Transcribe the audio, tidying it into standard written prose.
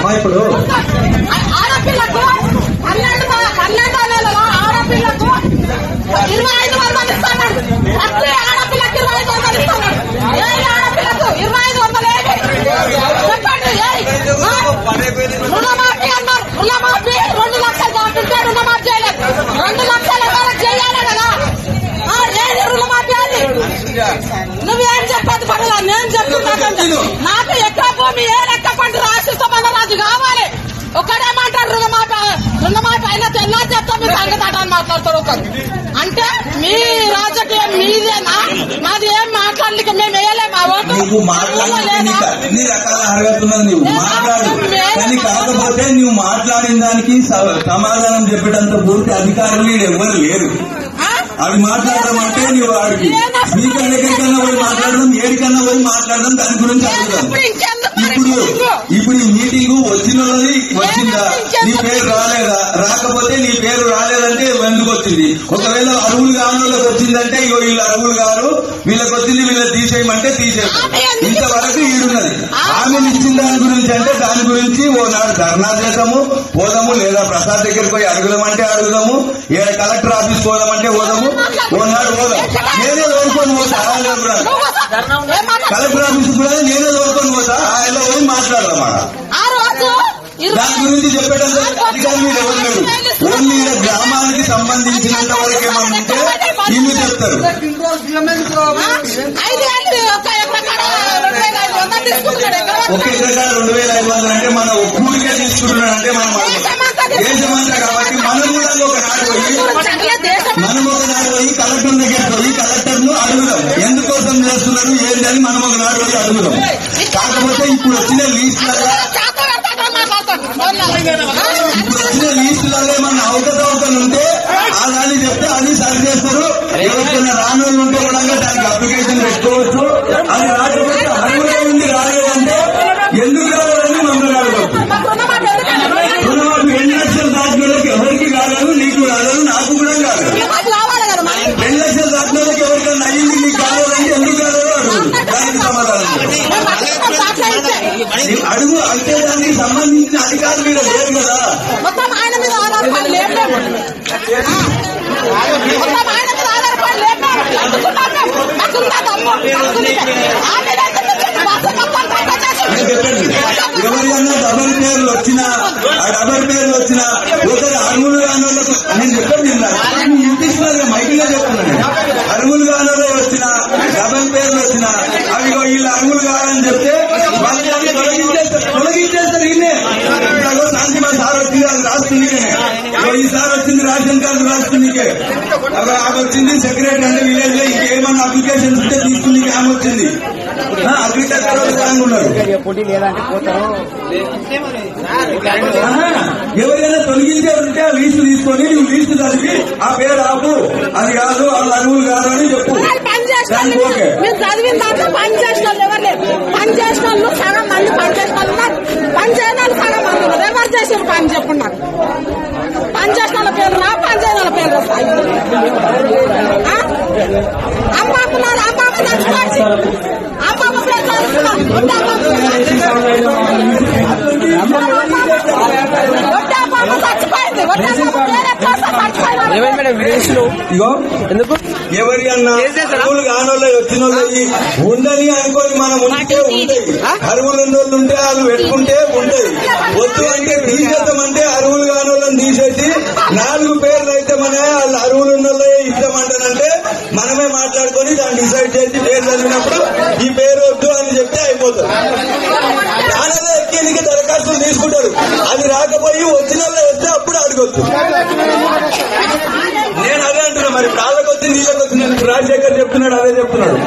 అమ్మా ఇప్పుడు ఆడపిల్లకు 12 నెలల ఆడపిల్లకు 2500 ఇస్తాడు. అట్లే ఆడపిల్లకి 2500 ఇస్తాడు. ఏ ఆడపిల్లకు 2500 చెప్పండి. రుణమాఫీ అన్నారు. రుణమాఫీ 2 లక్షలు దాటితే రుణమాఫీ చేయలేదు. 2 లక్షల వరకు చేయాలి కదా. ఏది రుణమాఫీ అది? నువ్వేం చెప్పదు పడలా. నేను చెప్తున్నాను. నాకు ఎక్కడ భూమి ఏ లెక్క పంట రాసిస్తామన్న రాజు కావాలి. ఒకడేమంటారు రుణమాఫీ అయినా తెల్లా చెప్తా మీరు సంగతాటని మాట్లాడతారు ఒకరు. అంటే మీ రాజకీయం మీదేనా? మాది ఏం మాట్లాడలేక మేము వేయలేము. ఆ ఓటు అన్ని రకాల అర్హత ఉన్నది. నువ్వు మాట్లాడు, కానీ కాకపోతే నువ్వు మాట్లాడిన దానికి సమాధానం చెప్పేటంత పూర్తి అధికారులు ఎవరు లేరు. అవి మాట్లాడడం అంటే నువ్వు వాడికి స్పీకర్ దగ్గరికన్నా పోయి మాట్లాడడం, ఏడికన్నా పోయి మాట్లాడడం, దాని గురించి అడుగుదాం. ఇప్పుడు ఈ మీటింగ్ వచ్చిందా? నీ పేరు రాలేదా? రాకపోతే నీ పేరు రాలేదంటే ఎందుకు వచ్చింది? ఒకవేళ అరువులు కాని వాళ్ళకి వచ్చిందంటే ఇగో వీళ్ళు అరువులు గారు, వీళ్ళకి వచ్చింది వీళ్ళని తీసేయమంటే తీసేయడం. ఇంతవరకు ఈడున్నది. ఆమెను ఇచ్చిన దాని గురించి అంటే దాని గురించి ఓనాడు ధర్నా చేద్దాము, పోదాము, లేదా ప్రసాద్ దగ్గరికి పోయి అడుగుదామంటే అడుగుదాము, ఏ కలెక్టర్ ఆఫీస్ పోదామంటే పోదాము, ఓనాడు పోదాం. నేనే తోడుకొని పోతా. కలెక్టర్ ఆఫీస్ కూడా నేనే తోడుకొని పోతా. ఆయన పోయి మాట్లాడదాం. దాని గురించి చెప్పేటంత అధికారులు మీరు ఎవరు లేరు. ఓన్లీ గ్రామానికి సంబంధించినంత వరకు ఏమంటే ఇల్లు చెప్తారు. ఒక ఎకరా 2500 అంటే మన ఒక్కూరికే తీసుకుంటున్నాడంటే మనం దేశమంతా కాబట్టి మనం కూడా ఒకనాడు పోయి కలెక్టర్ దగ్గర పోయి కలెక్టర్ ను అడుగుదాం. ఎందుకోసం చేస్తున్నారు ఏంటని మనం ఒకనాడు పోయి అడుగుదాం. కాకపోతే ఇప్పుడు వచ్చిన లీస్టులలో ఏమన్నా అవకతవకలు ఉంటే ఆ దాన్ని చెప్తే అది సరి చేస్తారు. ఎవరికైనా రాని వాళ్ళు ఉంటే కూడా దానికి అప్లికేషన్ పెట్టుకోవచ్చు. అది రాకపోతే అర్హులే ఉంది రాలేదంటే ఎందుకు రాలేదని మమ్మల్ని అడగవచ్చు. రుణమాఫీ 2 లక్షలు దాటిన వాళ్ళకి ఎవరికి కాలేదు, నీకు కాలేదు, నాకు కూడా కాలేదు. 2 లక్షలు దాటిన వాళ్ళకి ఎవరికైనా అయ్యింది, నీకు కాలేదంటే ఎందుకు కాలేదో అడుగు. దానికి సమాధానం అడుగు. అంటే దానికి సంబంధించిన అధికారులు మీద లేరు కదా. మొత్తం ఆయన మీద ఆధారపడి లేదు. ఎవరికన్నా డబల్ పేర్లు వచ్చినా ఆ డబల్ పేర్లు వచ్చినా ఒకరు అర్హులు కాని వాళ్ళకు నేను చెప్పండి ఇంటిస్తున్నారు మైకిల్లో చెప్తున్నాను. అర్హులు కాని వాళ్ళు వచ్చినా డబల్ పేర్లు వచ్చినా అవి వీళ్ళు అర్హులు కావాలని చెప్తే వాళ్ళని తొలగించేస్తారు. ఇన్నే శాంతి మా సార్ వచ్చింది అది రాస్తుందికే. ఈసారి వచ్చింది రేషన్ కార్డు రాస్తుందికే. ఆమె వచ్చింది సెక్రటరీ అంటే విలేజ్ లో ఇంకేమన్నా అప్లికేషన్స్ ఉంటే తీసుకుంది. ఆమె వచ్చింది అగ్రికల్చర్ వాళ్ళు ఉన్నారు. ఎవరైనా తొలగించే ఉంటే ఆ లీస్టు తీసుకొని నువ్వు లీస్టు చదివి ఆ పేరు ఆపు, అది కాదు వాళ్ళు అరువులు కాదు అని చెప్పు. మీరు చదివిన దాంట్లో పని చేసిన వాళ్ళు ఎవరు లేరు. పని చేసిన వాళ్ళు సగం మంది పని చేసిన వాళ్ళు ఉన్నారు. పని చేయని వాళ్ళు సగం మంది ఉన్నారు. ఎవరు చేసిన పని చెప్పున్నారు. పని చేసిన వాళ్ళ పేరు రా, పని చేయని వాళ్ళ పేరు వస్తాయి. అమ్మాకున్నారు, అమ్మాకు చచ్చిపోయింది. అమ్మాకు పేరు చదువుతున్నారు. ఎందుకు ఎవరి అన్నా అరువులు కానోళ్ళు వచ్చిన వాళ్ళు ఉండని అనుకోని మనం ఉంటే ఉంటాయి. అరువులు ఉన్నోళ్ళు ఉంటే వాళ్ళు పెట్టుకుంటే ఉంటాయి. వద్దు అంటే తీసేద్దామంటే అరువులు కానోళ్ళని తీసేసి 4 పేర్లు అయితే మన వాళ్ళు అరువులు ఉన్నోళ్ళే ఇస్తామంటానంటే మనమే మాట్లాడుకొని దాన్ని డిసైడ్ చేసి పేరు చదివినప్పుడు ఈ పేరు వద్దు అని చెప్తే అయిపోతుంది. దానిలో ఎక్కేందుకు దరఖాస్తులు తీసుకుంటారు. అది రాకపోయి వచ్చిన వాళ్ళు వస్తే అప్పుడు అడగొచ్చు. నేను అదే అంటున్నా. మరి వాళ్ళకి వచ్చింది వీళ్ళకి వచ్చింది రాజశేఖర్ చెప్తున్నాడు, అదే చెప్తున్నాడు.